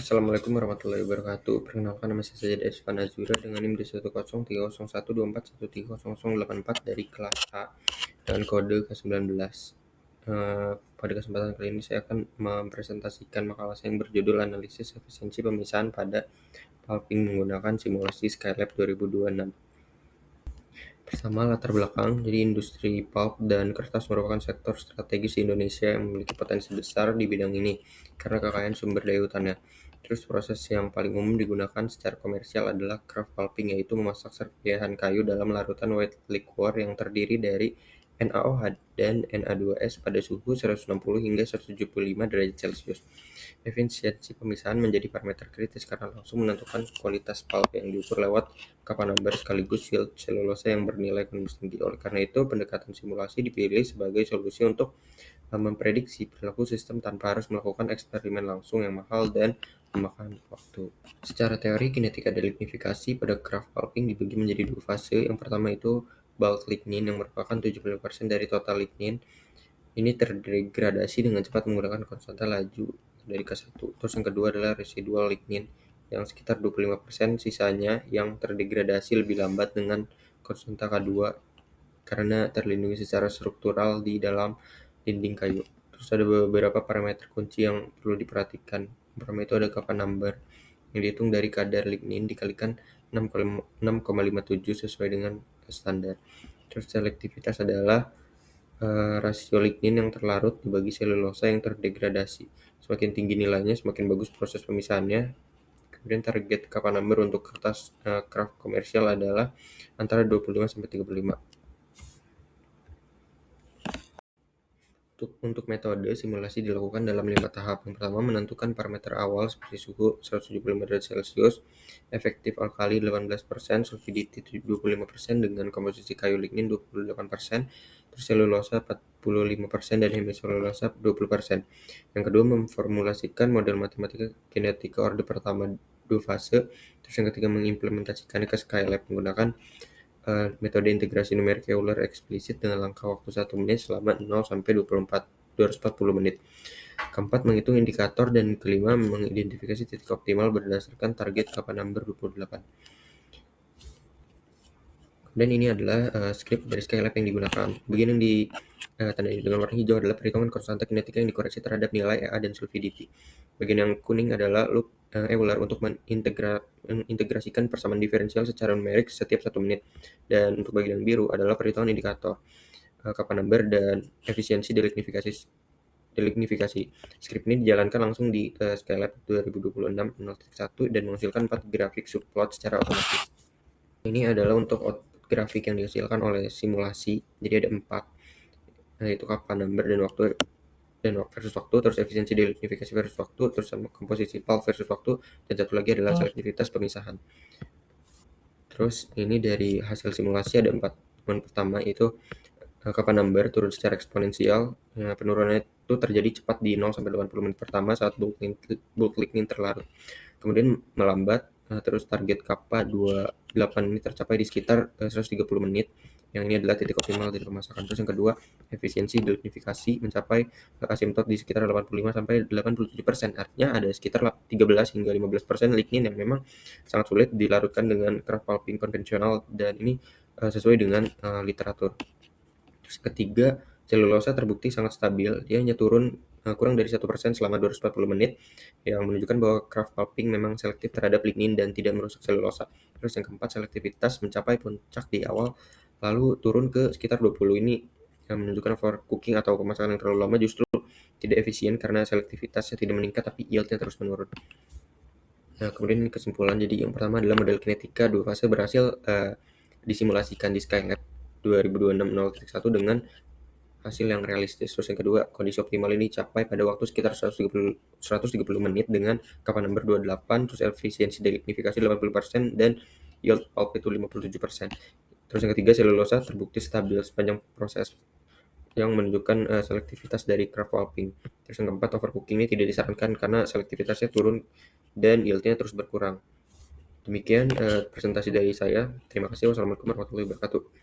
Assalamualaikum warahmatullahi wabarakatuh. Perkenalkan, nama saya Desvan Azura dengan NIM D1030124130084 dari kelas A dengan kode ke-19. Pada kesempatan kali ini saya akan mempresentasikan makalah saya yang berjudul Analisis Efisiensi Pemisahan pada Pulping menggunakan simulasi Skylab 2026. Pertama, latar belakang. Jadi industri pulp dan kertas merupakan sektor strategis di Indonesia yang memiliki potensi besar di bidang ini karena kekayaan sumber daya hutannya. Terus proses yang paling umum digunakan secara komersial adalah craft pulping, yaitu memasak serpihan kayu dalam larutan white liquor yang terdiri dari NaOH dan Na2S pada suhu 160 hingga 175 derajat Celcius. Efisiensi pemisahan menjadi parameter kritis karena langsung menentukan kualitas pulp yang diukur lewat kapal number sekaligus yield selulosa yang bernilai ekonomis tinggi. Oleh karena itu, pendekatan simulasi dipilih sebagai solusi untuk memprediksi perilaku sistem tanpa harus melakukan eksperimen langsung yang mahal dan memakan waktu. Secara teori, kinetika delignifikasi pada craft pulping dibagi menjadi dua fase. Yang pertama itu bulk lignin yang merupakan 75% dari total lignin. Ini terdegradasi dengan cepat menggunakan konstanta laju dari K1. Terus yang kedua adalah residual lignin yang sekitar 25%, sisanya yang terdegradasi lebih lambat dengan konstanta K2 karena terlindungi secara struktural di dalam dinding kayu. Terus ada beberapa parameter kunci yang perlu diperhatikan. Pertama itu ada kappa number yang dihitung dari kadar lignin dikalikan 6,57 sesuai dengan standar. Terus selektivitas adalah rasio lignin yang terlarut dibagi selulosa yang terdegradasi. Semakin tinggi nilainya, semakin bagus proses pemisahannya. Kemudian target kappa number untuk kertas craft komersial adalah antara 25-35. Untuk metode, simulasi dilakukan dalam 5 tahap. Yang pertama, menentukan parameter awal seperti suhu 175 derajat Celcius, efektif alkali 18%, sulfidity 25% dengan komposisi kayu lignin 28%, terus selulosa 45% dan hemiselulosa 20%. Yang kedua, memformulasikan model matematika kinetika orde pertama 2 fase. Terus yang ketiga, mengimplementasikannya ke Skylab menggunakan metode integrasi numerik Euler eksplisit dengan langkah waktu 1 menit selama 0 sampai 240 menit. Keempat, menghitung indikator, dan kelima, mengidentifikasi titik optimal berdasarkan target kappa number 28. Dan ini adalah script dari Skylab yang digunakan. Bagian yang ditandai dengan warna hijau adalah perhitungan konstanta kinetika yang dikoreksi terhadap nilai EA dan sulfidity. Bagian yang kuning adalah loop Euler untuk mengintegrasikan persamaan diferensial secara numerik setiap 1 menit. Dan untuk bagian yang biru adalah perhitungan indikator kappa number dan efisiensi delignifikasi. Script ini dijalankan langsung di Skylab 2026.0.1 dan menghasilkan 4 grafik subplot secara otomatis. Ini adalah untuk output grafik yang dihasilkan oleh simulasi. Jadi ada 4, yaitu kappa number dan waktu versus waktu, terus efisiensi delignifikasi versus waktu, terus sama komposisi pulp versus waktu, dan satu lagi adalah selektivitas pemisahan. Terus ini dari hasil simulasi ada 4. Yang pertama itu kappa number turun secara eksponensial. Penurunannya itu terjadi cepat di 0 sampai 80 menit pertama saat bulk lignin terlarut. Kemudian melambat, terus target kappa 28 ini tercapai di sekitar 130 menit. Yang ini adalah titik optimal dari pemasakan. Terus yang kedua, efisiensi delignifikasi mencapai asymptot di sekitar 85 sampai 87%. Artinya ada sekitar 13 hingga 15% lignin yang memang sangat sulit dilarutkan dengan craft pulping konvensional, dan ini sesuai dengan literatur. Terus ketiga, selulosa terbukti sangat stabil. Dia hanya turun kurang dari 1% selama 240 menit, yang menunjukkan bahwa craft pulping memang selektif terhadap lignin dan tidak merusak selulosa. Terus yang keempat, selektivitas mencapai puncak di awal, lalu turun ke sekitar 20. Ini yang menunjukkan overcooking atau pemasakan yang terlalu lama justru tidak efisien karena selektivitasnya tidak meningkat tapi yieldnya terus menurun. Nah, kemudian kesimpulan, jadi yang pertama adalah model kinetika 2 fase berhasil disimulasikan di Skylab 2026.0.1 dengan hasil yang realistis. Terus yang kedua, kondisi optimal ini dicapai pada waktu sekitar 130 menit dengan kappa number 28, terus efisiensi delignifikasi 80% dan yield pulp itu 57%. Terus yang ketiga, selulosa terbukti stabil sepanjang proses yang menunjukkan selektivitas dari craft pulping. Terus yang keempat, overcooking ini tidak disarankan karena selektivitasnya turun dan yieldnya terus berkurang. Demikian presentasi dari saya. Terima kasih. Wassalamualaikum warahmatullahi wabarakatuh.